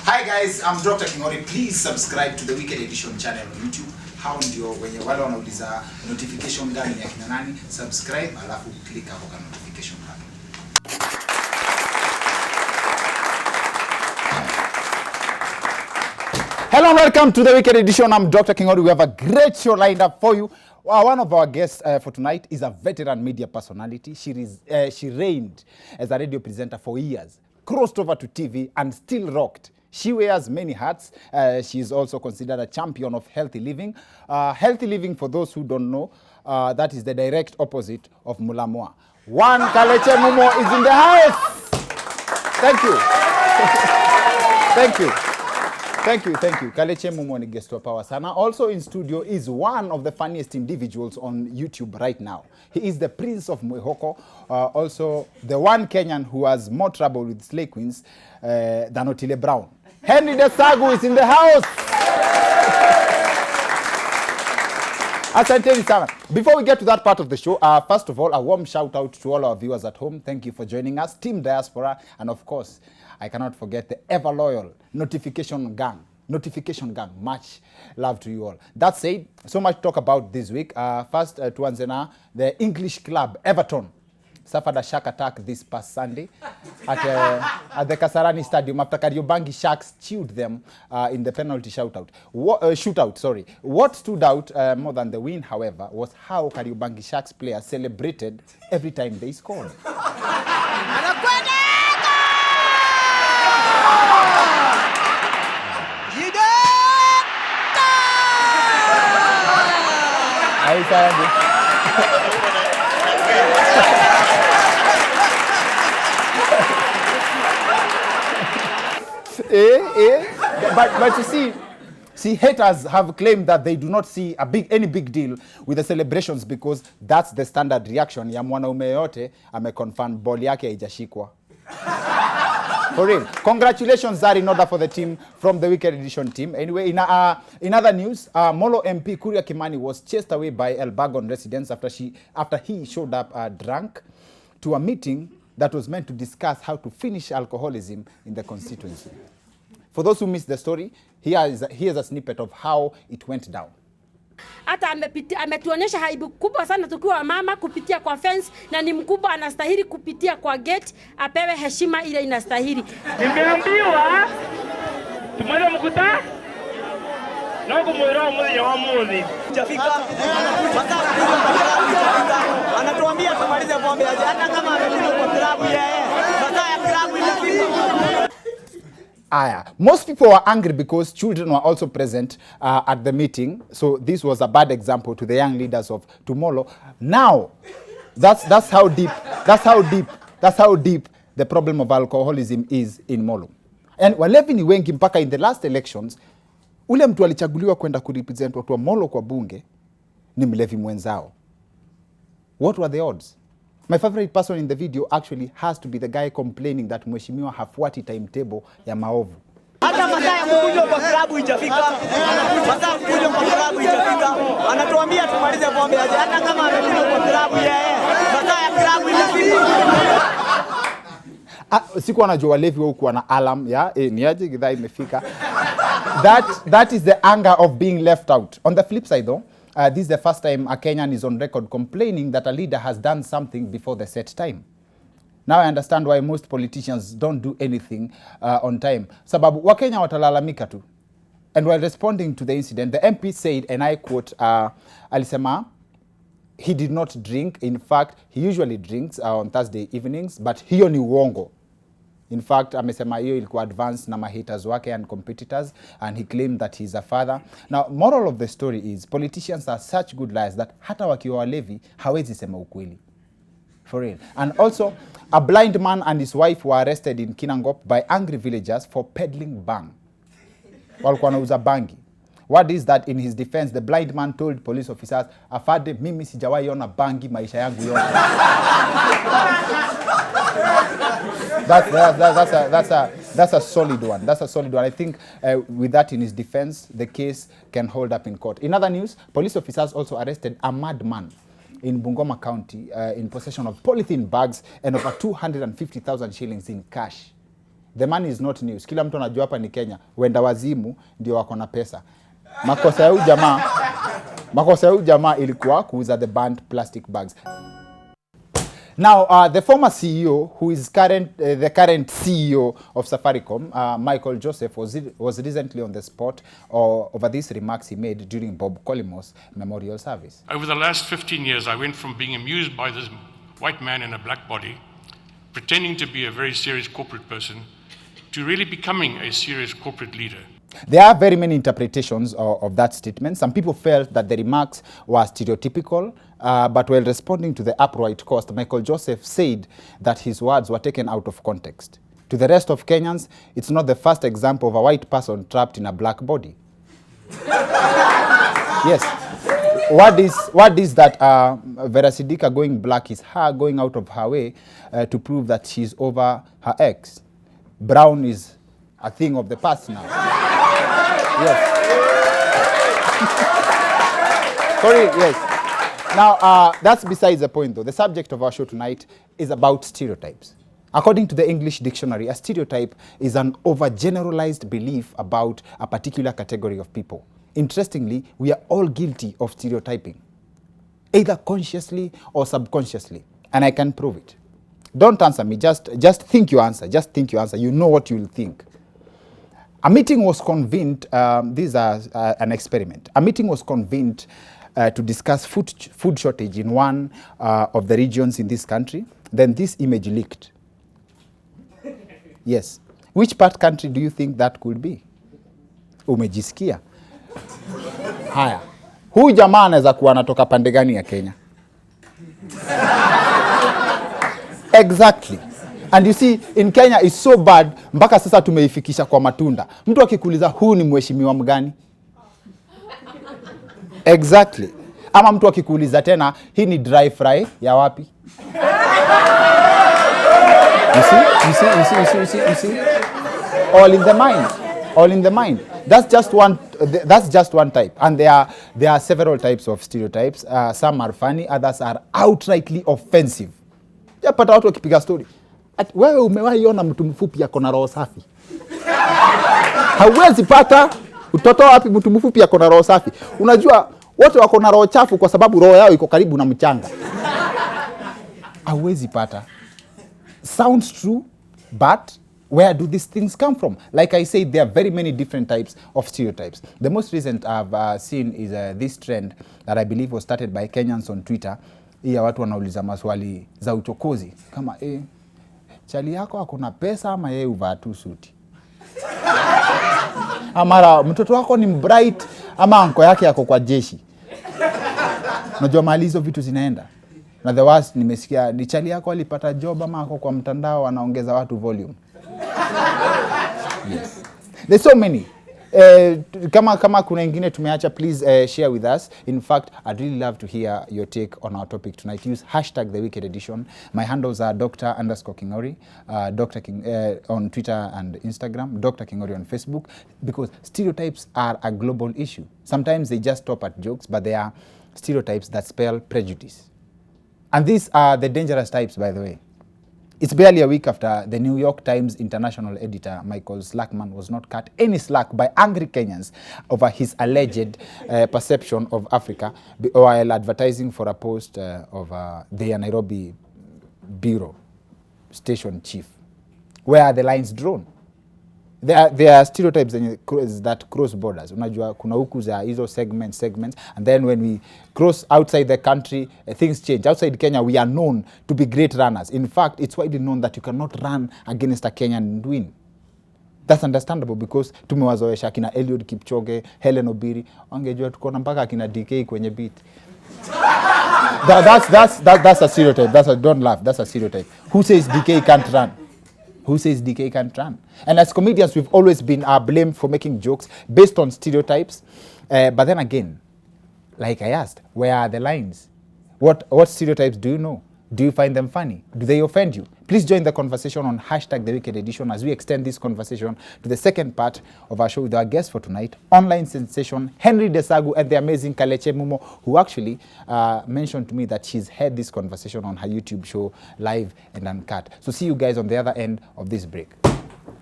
Hi guys, I'm Dr. Kingori. Please subscribe to the Wicked Edition channel on YouTube. Hao ndio wenye wale wanauliza notification gani ya kina nani, subscribe alafu click hapo kwa notification button. Hello and welcome to the Wicked Edition. I'm Dr. Kingori. We have a great show lined up for you. One of our guests for tonight is a veteran media personality. She reigned as a radio presenter for years, crossed over to TV and still rocked. She wears many hats. She is also considered a champion of healthy living. Healthy living, for those who don't know, that is the direct opposite of Mulamwa. One Kalekye Mumo is in the house. Thank you. Thank you. Thank you. Kalekye Mumo ni guest wa power sana. Also in studio is one of the funniest individuals on YouTube right now. He is the Prince of Mwehoko, also the one Kenyan who has more trouble with slay queens than Otile Brown. Henry Desagu is in the house. Asanteni sana. Before we get to that part of the show, first of all, a warm shout out to all our viewers at home. Thank you for joining us, Team Diaspora, and of course, I cannot forget the ever loyal Notification Gang. Much love to you all. That said, so much talk about this week. First, tuanzena, the English club Everton suffered a shark attack this past Sunday at the Kasarani Stadium after Kariobangi Sharks chewed them in the penalty shootout. What stood out more than the win, however, was how Kariobangi Sharks players celebrated every time they scored. But you see, haters have claimed that they do not see any big deal with the celebrations because that's the standard reaction ya mwanaume yote ameconfirm ball yake haijashikwa. For real. Congratulations are in order for the team from the Wicked Edition team. Anyway, in other news, Molo MP Kuria Kimani was chased away by Elbagon residents after he showed up drunk to a meeting that was meant to discuss how to finish alcoholism in the constituency. For those who missed the story, here's a snippet of how it went down. Hata ametuonyesha haibu kubwa sana tukiwa mama kupitia kwa fence, na ni mkubwa anastahili kupitia kwa gate, apewe heshima ile inastahili. Nimeambiwa tumwele mkuta na kumwelewa mmoja wa mmoja. Jafika anatuambia tumalize pombe aje, hata kama amekuja kwa klabu yeye. Masaa ya klabu inafika. Most people were angry because children were also present at the meeting. So this was a bad example to the young leaders of tomorrow. Now, that's how deep the problem of alcoholism is in Molo. And walevi ni wengi mpaka in the last elections, ule mtu alichaguliwa kwenda kurepresent watu wa Molo kwa bunge ni mlevi mwenzao. What were the odds? My favorite person in the video actually has to be the guy complaining that mheshimiwa hafuati timetable ya maovu. Hata masaa ya kukunywa kwa klabu haijafika. Masaa ya kukunywa kwa klabu haijafika. Anatuambia tumalize pombe aje, hata kama amekunywa kwa klabu yeye. Masaa ya klabu haijafika. Siku anajua walevi huko na alarm ya ni aje gidhaa imefika. That is the anger of being left out. On the flip side though, this is the first time a Kenyan is on record complaining that a leader has done something before the set time. Now I understand why most politicians don't do anything on time. Sababu Wakenya watalalamika tu. And while responding to the incident, the MP said, and I quote, alisema, he did not drink. In fact, he usually drinks on Thursday evenings, but hiyo ni uongo. In fact, amesema hiyo ilikuwa advance na haters wake and competitors, and he claimed that he's a father. Now, moral of the story is politicians are such good liars that hata wakiwa walevi hawezi sema ukweli. For real. And also, a blind man and his wife were arrested in Kinangop by angry villagers for peddling bang. Walikuwa wanauza bangi. What is that? In his defense, the blind man told police officers, afade mimi sijawahi ona bangi maisha yangu yote. That's a solid one. That's a solid one. I think with that in his defense, the case can hold up in court. In other news, police officers also arrested a madman in Bungoma County in possession of polythene bags and over 250,000 shillings in cash. The money is not news. Kila mtu anajua hapa ni Kenya. Wenda wazimu ndio wako na pesa. Makosa ya huyu jamaa ilikuwa kuuza the banned plastic bags. Now, the former CEO, who is the current CEO of Safaricom, Michael Joseph, was recently on the spot over these remarks he made during Bob Collymor's memorial service. Over the last 15 years, I went from being amused by this white man in a black body, pretending to be a very serious corporate person, to really becoming a serious corporate leader. There are very many interpretations of that statement. Some people felt that the remarks were stereotypical, but while responding to the upright cost, Michael Joseph said that his words were taken out of context. To the rest of Kenyans, it's not the first example of a white person trapped in a black body. Yes. What is that Vera Sidika going black is her going out of her way to prove that she's over her ex. Brown is a thing of the past now. Yes. Sorry, yes. Now, that's besides the point, though. The subject of our show tonight is about stereotypes. According to the English dictionary, a stereotype is an overgeneralized belief about a particular category of people. Interestingly, we are all guilty of stereotyping, either consciously or subconsciously, and I can prove it. Don't answer me, just think your answer. Just think your answer. You know what you will think. A meeting was convened, this is an experiment. A meeting was convened to discuss food shortage in one of the regions in this country. Then this image leaked. Yes. Which part country do you think that could be? Umejisikia? Haya. Huyu jamaa anaweza kuwa anatoka pande gani ya Kenya? Exactly. And you see, in Kenya is so bad, mpaka sasa tumeifikisha kwa matunda. Mtu akikuuliza huu ni mheshimiwa mgani? Exactly. Ama mtu akikuuliza tena, hii ni dry fry ya wapi? You see? All in the mind. All in the mind. That's just one type. And there are several types of stereotypes. Some are funny, others are outrightly offensive. Japata watu wakipiga story. Wewe umewahi ona mtu mfupi yako na roho safi? Hauwezi pata utoto wapi mtu mfupi yako na roho safi? Unajua wote wako na roho chafu kwa sababu roho yao iko karibu na mchanga. Hauwezi pata. Sounds true, but where do these things come from? Like I said, there are very many different types of stereotypes. The most recent I've seen is this trend that I believe was started by Kenyans on Twitter. Iya watu wanauliza maswali za uchokozi kama chali yako hakuna pesa ama yeye uvaa tu suti. Amara mtoto wako ni bright ama anko yake yako kwa jeshi. Unajua mahali hizo vitu zinaenda. Na the worst nimesikia ni chali yako alipata job ama ako kwa mtandao anaongeza watu volume. Yes. There's so many. Kama kuna ingine tumeacha, please share with us. In fact, I'd really love to hear your take on our topic tonight. Use #TheWickedEdition. My handles are Dr_Kingori, Dr. King on Twitter and Instagram, Dr. Kingori on Facebook, because stereotypes are a global issue. Sometimes they just stop at jokes, but they are stereotypes that spell prejudice. And these are the dangerous types, by the way. It's barely a week after the New York Times international editor, Michael Slackman, was not cut any slack by angry Kenyans over his alleged perception of Africa while advertising for a post of the Nairobi bureau station chief. Where are the lines drawn? There are stereotypes that cross borders. Unajua kuna huku za hizo segments, and then when we cross outside the country, things change. Outside Kenya, we are known to be great runners. In fact, it's widely known that you cannot run against a Kenyan and win. That's understandable because tumewazoesha kina Eliud Kipchoge, Helen Obiri, wangejua tuko na mpaka kina DK kwenye beat. That's a stereotype. Don't laugh. That's a stereotype. Who says DK can't run? Who says DK can't run? And as comedians, we've always been blamed for making jokes based on stereotypes. But then again, like I asked, where are the lines? What stereotypes do you know? Do you find them funny? Do they offend you? Please join the conversation on #TheWickedEdition as we extend this conversation to the second part of our show with our guest for tonight, online sensation Henry Desagu and the amazing Kalekye Mumo, who actually mentioned to me that she's had this conversation on her YouTube show, live and uncut. So see you guys on the other end of this break.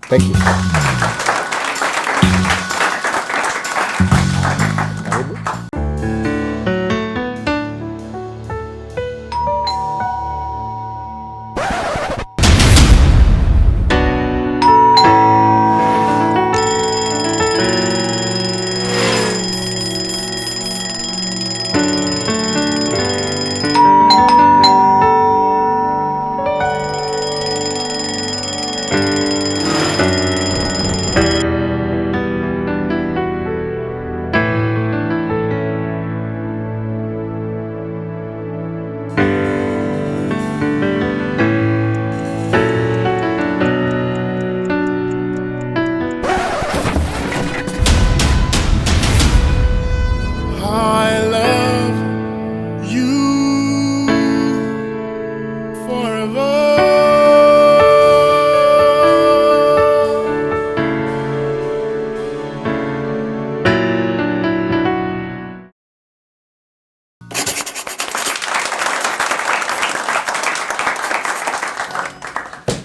Thank you.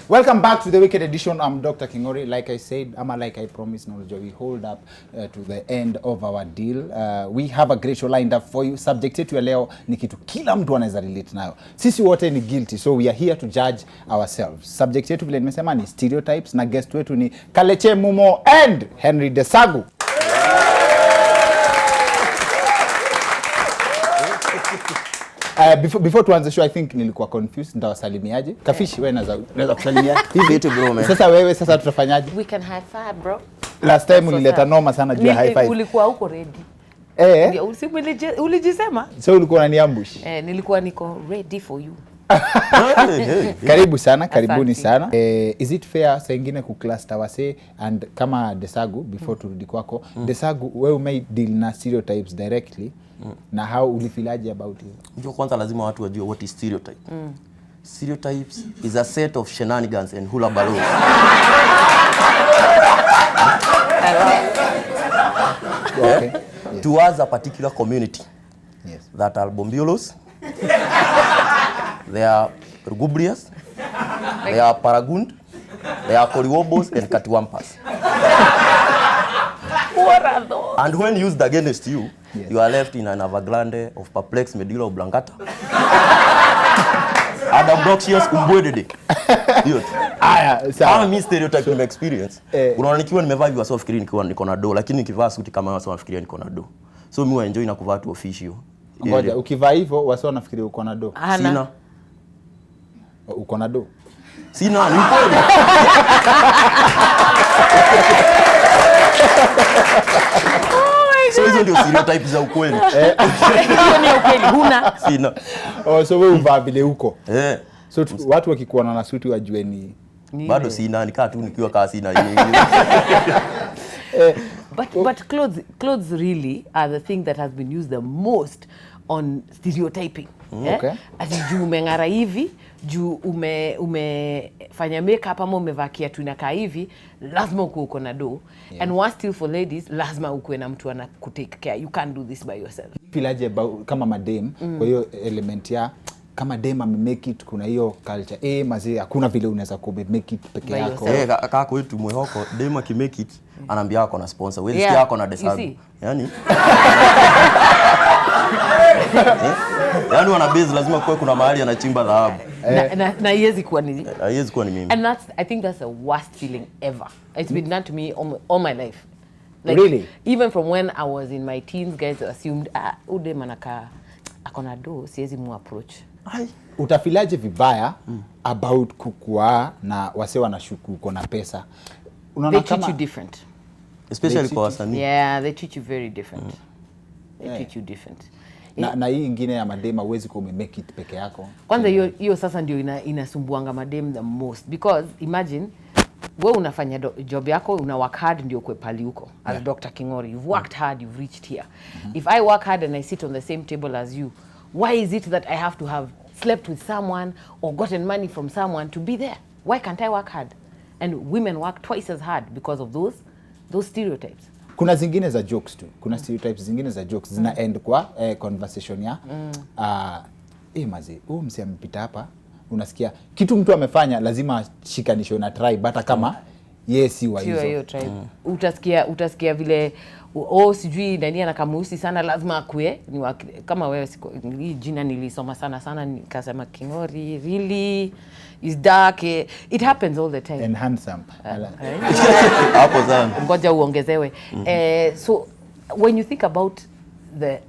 Welcome back to the Wicked Edition. I'm Dr. Kingori. Like I said, like I promised, we hold up to the end of our deal. We have a great show lined up for you. Subject yetu ya leo ni kitu kila mtu anaweza relate nayo. Sisi wote ni guilty, so we are here to judge ourselves. Subject yetu vile nimesema ni stereotypes, na guest wetu ni Kalekye Mumo and Henry Desagu. Before tuanze show, I think nilikuwa confused. Ndawasalimiaje? Kafishi, wewe naweza kusalimia hivi tu bro man. Sasa wewe tutafanyaje? We can high five bro. Last time ulileta noma sana juu ya high five. Ulikuwa huko ready. Ulijisema? So ulikuwa unaniambush? Nilikuwa niko ready for you. Karibu sana, karibuni sana. Is it fair saa ingine kucluster wase and kama Desagu before turudi kwako, Desagu wewe ume deal na stereotypes directly? Na how ulifilaje about it? Ndio kwanza lazima watu wajue what is stereotype. Stereotypes is a set of shenanigans and hula balloons. Okay. Yes. Towards a particular community. Yes. That are Bombiolos. They are Rugubrias. They are Paragund. They are Koliwobos and Katiwampas. What are those? And when used against you, yes, you are left in an avaglande of perplexed medulla oblongata. And obnoxious umbwedede. Aya, sawa. Kama mimi stereotype nime experience. Unaona nikiwa nimevaa hivi wasa wafikiri nikiwa niko na do, lakini nikivaa suti kama wasa wafikiri niko na do. So mimi enjoy na kuvaa tu official. Ngoja, ukivaa hivyo wasa wanafikiri uko na do. Sina. Uko na do? Sina, ni kweli. So hizo ndio stereotypes za ukweli. Hiyo ni ukweli, huna? Sina. So wewe uvaa vile uko. So watu wakikuona na suti wajue ni bado sina, nikaa tu nikiwa kaa sina. But clothes really are the thing that has been used the most on stereotyping. Okay. Ati juu umeng'ara hivi, juu umefanya makeup ama umevaa kiatu inakaa hivi, lazima uko na do. Yeah. And one still for ladies, lazima uko na mtu ana kutake care. You can't do this by yourself. Filaje kama madem, kwa hiyo element ya kama dem make it, kuna hiyo culture mazee hakuna vile unaweza ku make it peke yako. Kaka kwetu mwehoko dem make it anaambia yako na sponsor, wewe sikia yako na Desagu. Yaani wana base lazima kuwe kuna mahali anachimba dhahabu. Na haiwezi kuwa ni mimi. And I think that's the worst feeling ever. It's been done to me all my life. Like, really? Even from when I was in my teens, guys assumed ude manaka akona do, siwezi mu approach. Utafilaje vibaya about kukua na wase wanashuku uko na pesa? They treat you different. Especially kwa wasanii. Yeah, they treat you very different. They treat you different. Na hii ingine ya madema huwezi ku make it peke yako. Kwanza hiyo sasa ndio inasumbuanga madem the most, because imagine wewe unafanya job yako, una work hard ndio kwe pali huko. As Dr. Kingori, you've worked hard, you've reached here. If I work hard and I sit on the same table as you, why is it that I have to have slept with someone or gotten money from someone to be there? Why can't I work hard? And women work twice as hard because of those stereotypes. Kuna zingine za jokes tu. Kuna stereotypes zingine za jokes zina end kwa conversation ya mazi, msi amepita hapa, unasikia kitu mtu amefanya lazima shikanisho na tribe hata kama Yes, siwa Sio hizo. hiyo tribe. Utasikia vile sijui nani anakameusi sana lazima akue kama wewe hii jina nilisoma sana nikasema Kingori really is dark. It happens all the time. And handsome. Hapo sana. Ngoja uongezewe. So when you think about the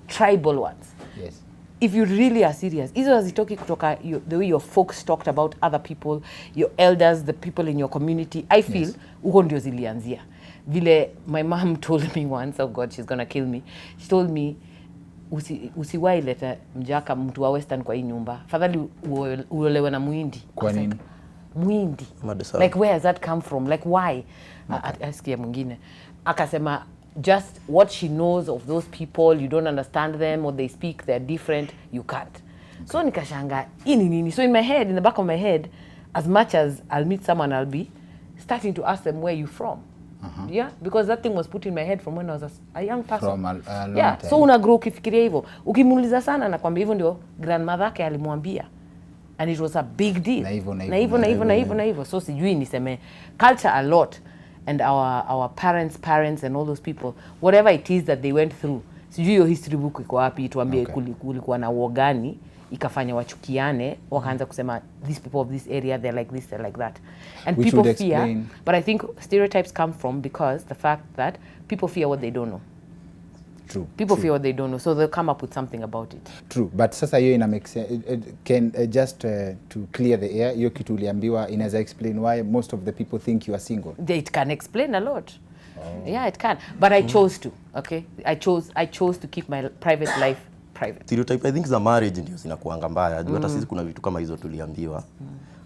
tribal ones, Yes. if you really are serious, hizo hazitoki kutoka the way your folks talked about other people, your elders, the people in your community. I feel huko ndio zilianzia. Vile my mom told me once, oh God, she's gonna kill me. She told me, usiwahi leta mjaka mtu wa western kwa hii nyumba. Fadhali uolewe na Muhindi. Kwa nini? Muhindi. Desagu. Like where has that come from? Like why? Asikia mwingine. Akasema just what she knows of those people, you don't understand them, or they speak, they're different, you can't. So nikashanga nini. So in my head, in the back of my head, as much as I'll meet someone, I'll be starting to ask them where you from. Yeah, because that thing was put in my head from when I was a young person. From a long yeah, time. so una grow ukifikiria hivyo. Ukimuuliza sana na kwamba hivyo ndio grandmother yake alimwambia. And it was a big deal. Na hivyo. So sijui niseme culture a lot. And our parents and all those people, whatever it is that they went through, sijui hiyo history book iko wapi tuambie kulikuwa na war gani ikafanya wachukiane wakaanza kusema these people of this area they're like this, they're like that, and which people would fear explain. But I think stereotypes come from because the fact that people fear what they don't know. True. People fear what they don't know, so they'll come up with something about it. True, but sasa hiyo ina make sense. Can just to clear the air, hiyo kitu uliambiwa inaweza explain why most of the people think you are single. It can explain a lot. Yeah, it can. But I chose to. Okay, I chose to keep my private life private. Stereotype I think za marriage ndio zinakuanga mbaya. Hata sisi kuna vitu kama hizo tuliambiwa.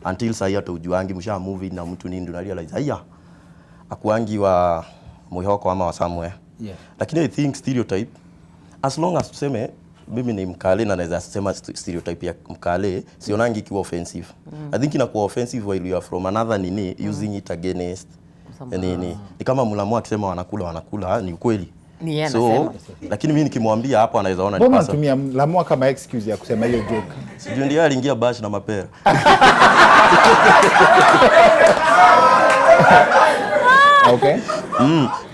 Until sasa hata ujuangi msha movie na mtu nini ndio realize haya akuangi wa Muhoko ama wa somewhere. Yeah. Lakini I think stereotype as long as tuseme mimi ni Mkale na naweza sema stereotype ya Mkale sionangi ikiwa offensive. I think inakuwa offensive while you are from another nini using it against nini. Ni kama Mulamu akisema wanakula ni ukweli. Ni yeye so anasema. Lakini mimi nikimwambia hapo anaweza ona Mbona unatumia Mulamu kama excuse ya kusema hiyo joke? Sijui ndiye aliingia bash na mapera. Okay.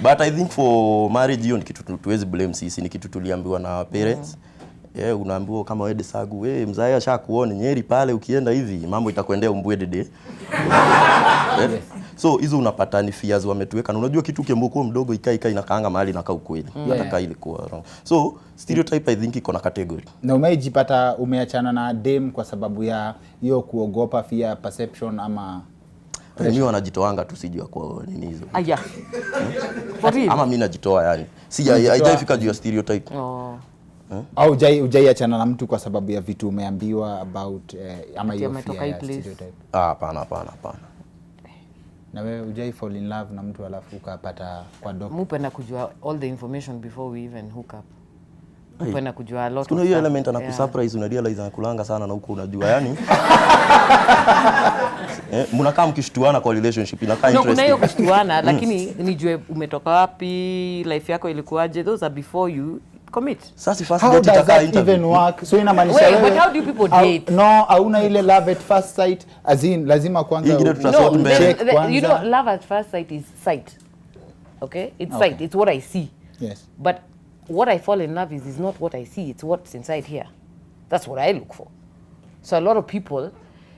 But I think for marriage hiyo ni kitu tuwezi blame sisi, ni kitu tuliambiwa na parents. Unaambiwa kama wewe Desagu, mzae ashakuona Nyeri pale ukienda hivi mambo itakwendea umbwedede. So hizo unapata ni fears wametuweka. Na unajua kitu kiambuko mdogo ikai inakaanga mahali na kaa ukweli. Nataka ile kuwa wrong. So stereotype I think iko na category. Na umejipata umeachana na dem kwa sababu ya hiyo kuogopa fear perception ama mimi wanajitoanga tu sijua kwa nini hizo. Aya. For real? Ama mimi najitoa yani. Haijafika juu ya stereotype. au hujaiachana na mtu kwa sababu ya vitu umeambiwa about ama hiyo fear ya stereotype? Hapana. Na wewe hujai fall in love na mtu alafu ukapata kwa doc? Mupenda kujua all the information before we even hook up. Mupenda kujua a lot. Kuna hiyo element anakusurprise, una realize anakulanga sana na huko unajua yani. Mnakaa mkishtuana kwa relationship inakaa interesting. Kuna hiyo kushtuana lakini nijue umetoka wapi, life yako ilikuwaje, those are before you commit. Sasa first How date does itakaa that interview. even work? So inamaanisha Wait, wewe but how do people date? No, hauna ile love at first sight as in lazima kwanza Ingine No, check you know, kwanza. love at first sight is sight. Okay? It's sight. It's what I see. Yes. But what I fall in love is not what I see. It's what's inside here. That's what I look for. So a lot of people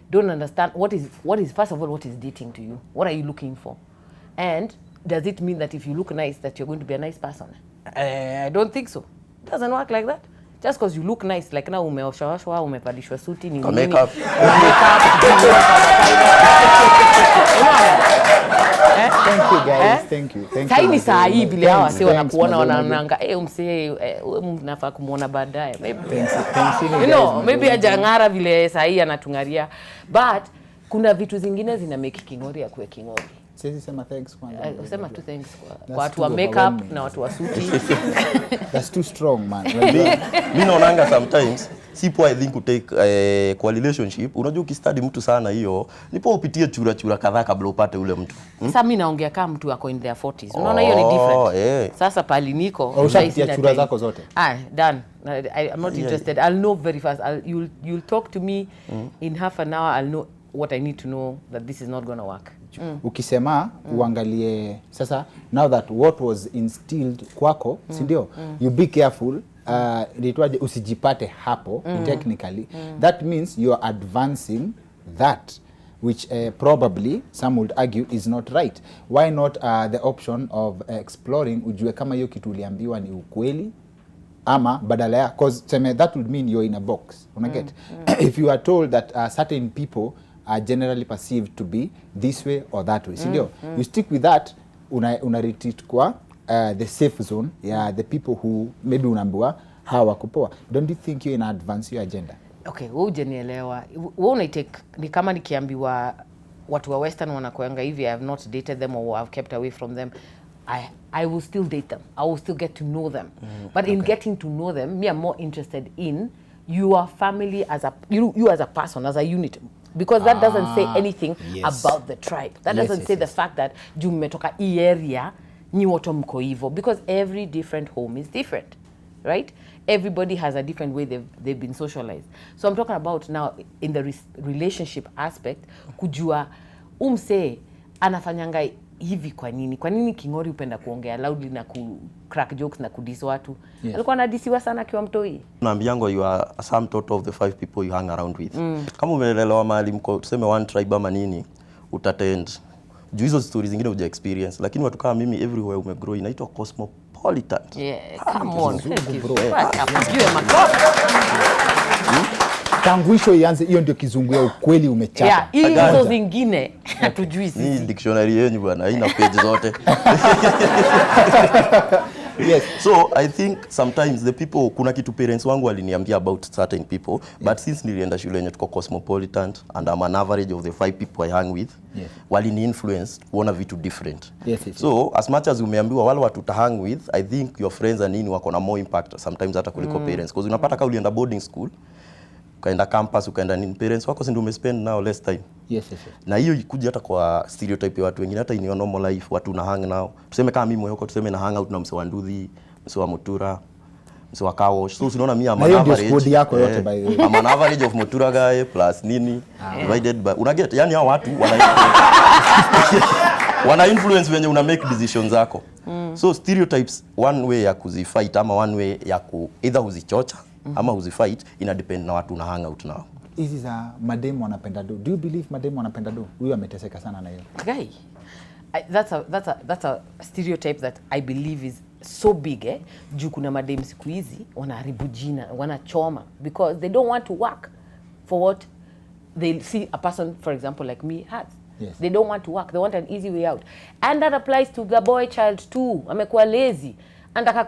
don't understand what is first of all, what is dating to you? What are you looking for? And does it mean that if you look nice that you're going to be a nice person? I don't think so. It doesn't work like that. Just because you look nice, like now umeoshwa, umepalishwa suti, ni nini? Makeup. Thank you guys. Thank you. Sai ni saa hii vile hawa Thanks, sio wanakuona Madonna. wanaanga umsee mnafaa kumuona baadaye. Maybe Thanks you guys, know, Madonna. maybe ajangara vile saa hii anatungaria. But kuna vitu zingine zina make Kingori ya kuwe Kingori. Sisi sema thanks kwanza. Usema tu thanks kwa That's watu too wa makeup overwhelming. na watu wa suti. That's too strong, man. Mimi naonanga sometimes sipo I think to take kwa relationship. Unajua ukistudy mtu sana hiyo, nipo upitie chura kadhaa kabla upate ule mtu. Sasa mimi naongea kama mtu ako in their 40s. Unaona hiyo ni different. Sasa pali niko Ushapitia chura zako zote? Done. I'm not interested. I'll know very fast. You'll talk to me in half an hour. I'll know what I need to know that this is not going to work. Ukisema uangalie sasa, now that what was instilled kwako, si ndio? You be careful, usijipate hapo technically. That means you are advancing that, which probably some would argue is not right. Why not the option of exploring, ujue kama hiyo kitu uliambiwa ni ukweli ama badala ya, cause that would mean you're in a box, get? If you are told that certain people are generally perceived to be this way or that way, you stick with that, una retreat kwa the safe zone, the people who maybe unaambiwa hawa kupoa. Don't you think you're in advance your agenda? Okay, wewe hujanielewa. Wewe unatake ni kama nikiambiwa watu wa western wanakuanga hivi, I have not dated them or I've kept away from them, I will still date them. I will still get to know them. But in getting to know them, me, I'm more interested in your family as you as a person, as a unit. Because that doesn't say anything about the tribe. That doesn't say the fact that juu mmetoka hii area ni watu mko hivyo. Because every different home is different, right? Everybody has a different way they've been socialized. So I'm talking about now in the relationship aspect, kujua umse anafanyanga hivi kwa nini? Kwa nini Kingori upenda kuongea loudly na ku crack jokes na kudisi watu? Alikuwa anadisiwa sana akiwa mtoi. Naambiango you are a sum total of the 5 people you hang around with. Kama umelelewa mahali mko tuseme one tribe ama nini, utatend. Juu hizo stories zingine uja experience, lakini watu kama mimi everywhere umegrow inaitwa cosmopolitan. Come on. Bro. Tanguisho ianze, hiyo ndio kizungu ya ukweli umechapa. Hizo zingine hatujui sisi. Ni dictionary yenu bwana, haina page zote. So I think sometimes the people, kuna kitu parents wangu waliniambia about certain people, but since nilienda shule yenye tuko cosmopolitan and I'm an average of the 5 people I hang with, walini influence kuona vitu different. So as much as umeambiwa wale watu hang with, I think your friends and nini wako na more impact sometimes hata kuliko parents, because unapata kama ulienda boarding school, ukaenda campus, ukaenda nini, parents wako si ndio umespend now less time. Na hiyo ikuja hata kwa stereotype ya watu wengine, hata in your normal life watu na hang now. Tuseme kama mimi Moyoko, tuseme na hang out na mse wa Nduthi, mse wa Mutura, mse wa Kawosh. So unaona mimi am an average yako yote by the way. I'm an average of Mutura guy plus nini divided by unaget, yani hao watu wana influence when una make decisions zako. So stereotypes one way ya kuzifight ama one way ya ku either uzichocha ama uzifight ina depend na watu na hang out nao. Hizi za mademu wanapenda do. Do you believe mademu wanapenda do? Huyu ameteseka sana na hiyo. Guy, that's a stereotype that I believe is so big, juu kuna mademu siku hizi wanaharibu jina, wanachoma because they don't want to work for what they see a person, for example, like me has. They don't want to work. They want an easy way out. And that applies to the boy child too. Amekuwa lazy. Andaka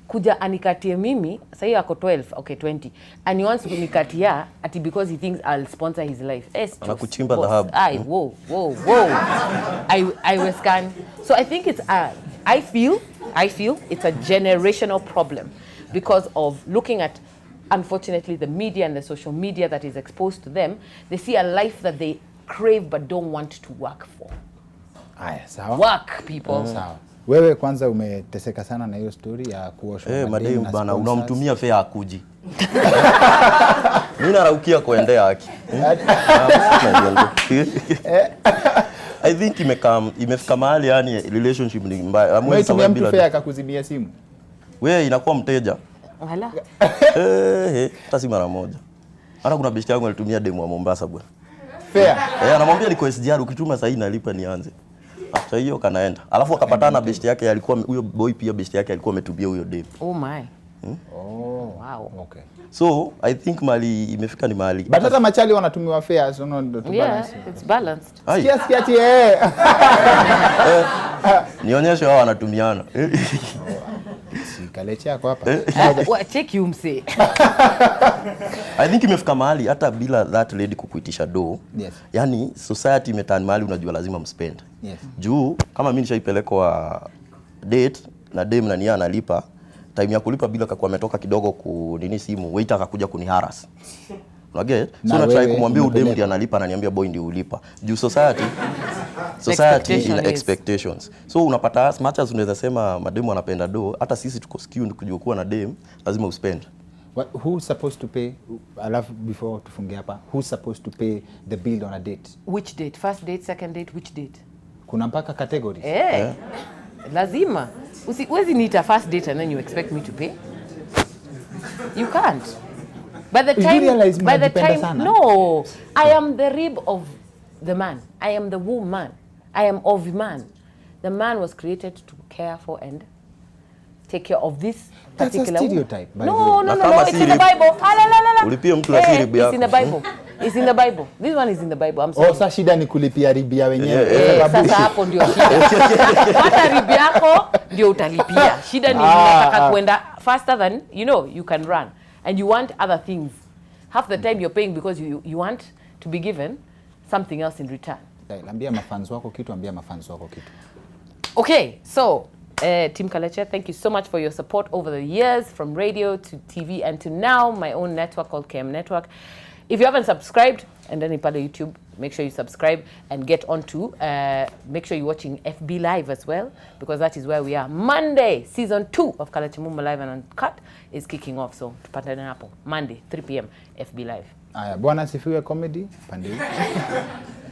kuja anikatie mimi, sasa hiyo ako 12, okay 20. And he wants to kunikatia ati because he thinks I'll sponsor his life. Anakuchimba dhahabu. Whoa. I was scan. So I think it's I feel it's a generational problem because of looking at, unfortunately, the media and the social media that is exposed to them. They see a life that they crave but don't want to work for. Aya, sawa. Work, people. Sawa. Wewe kwanza umeteseka sana na hiyo story ya kuoshwa mademu bana, unamtumia fare akuji. Mimi naraukia kuendea haki. I think imefika mahali yani relationship ni mbaya. Umetumia mtu fare akakuzimia simu. Wewe inakuwa mteja. Wala. Hata si mara moja. Hata kuna besti yangu alitumia demu wa Mombasa bwana. Fare. Anamwambia niko SGR, ukituma sasa nalipa nianze. After hiyo kanaenda. Alafu akapatana na besti yake, alikuwa huyo boy pia besti yake alikuwa ametubia huyo demu. Oh my. Wow. Okay. So I think mali imefika ni mali. But hata machali wanatumiwa fare, so no to balance. It's balanced. Sikia ati nionyeshe wao wanatumiana. Kalekye yako hapa. Check you mse. I think imefika mahali hata bila that lady kukuitisha do. Yani society imetani mahali unajua lazima mspend. Juu kama mimi nishaipelekwa date na dem na nia analipa, time ya kulipa bila kwa ametoka kidogo ku nini simu, waiter akakuja kuniharas. Unaget? So na try kumwambia udem ndiye analipa na niambia boy ndiye ulipa. Juu society ina expectations. So unapata as much as unaweza sema mademu wanapenda do, hata sisi tuko skewed kujua kuwa na dem lazima uspend. Who's supposed to pay? I love before tufunge hapa. Who's supposed to pay the bill on a date? Which date? First date, second date, which date? Kuna mpaka categories. Lazima. Usiwezi niita first date and then you expect me to pay? You can't. By the time, no, I am the rib of the man. I am the woman. I am of man. The man was created to care for and take care of this particular. That's a stereotype. No, it's in the Bible. It's in the Bible. It's in the Bible. This one is in the Bible. I'm sorry. Sasa shida ni kulipia ribia wenyewe. Sasa hapo ndio shida. Hata ribi yako ndio utalipia. Shida ni unataka kwenda faster than you can run, and you want other things. Half the time you're paying because you want to be given something else in return. Ambia mafans wako kitu, ambia mafans wako kitu. Okay, so Team Kalekye, thank you so much for your support over the years, from radio to TV and to now my own network called KM Network. If you haven't subscribed, and then on YouTube, make sure you subscribe and get on to, make sure you're watching FB Live as well, because that is where we are. Monday, season 2 of Kalekye Mumo Live and Uncut is kicking off. So, tupatane hapo. Monday, 3 p.m, FB Live. Aya, Bwana Sifiwe Comedy, pande.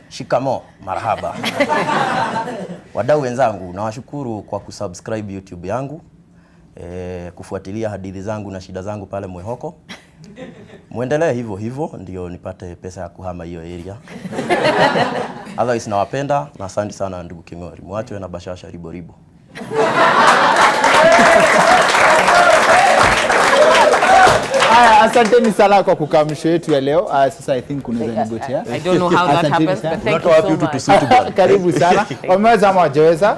Shikamo, marhaba. Wadau wenzangu, nawashukuru kwa kusubscribe YouTube yangu, kufuatilia hadithi zangu na shida zangu pale Mwehoko. Muendelee hivyo ndio nipate pesa ya kuhama hiyo area. Otherwise nawapenda na asante sana ndugu King'ori. Muache na bashasha ribo. Asanteni sana kwa kukamsho yetu ya leo. Sasa I think unaweza nigotea. I don't know how that happens, but thank you so much. Karibu sana. Wameweza ama wajeweza?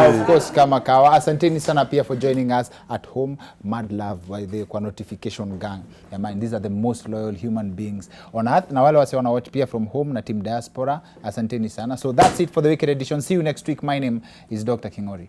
Of course, kama kawa. Asanteni sana pia for joining us at home. Mad love by the kwa notification gang. Yeah, man, these are the most loyal human beings on earth. Na wale wase wana watch pia from home na team diaspora. Asanteni sana. So that's it for the weekend edition. See you next week. My name is Dr. King'ori.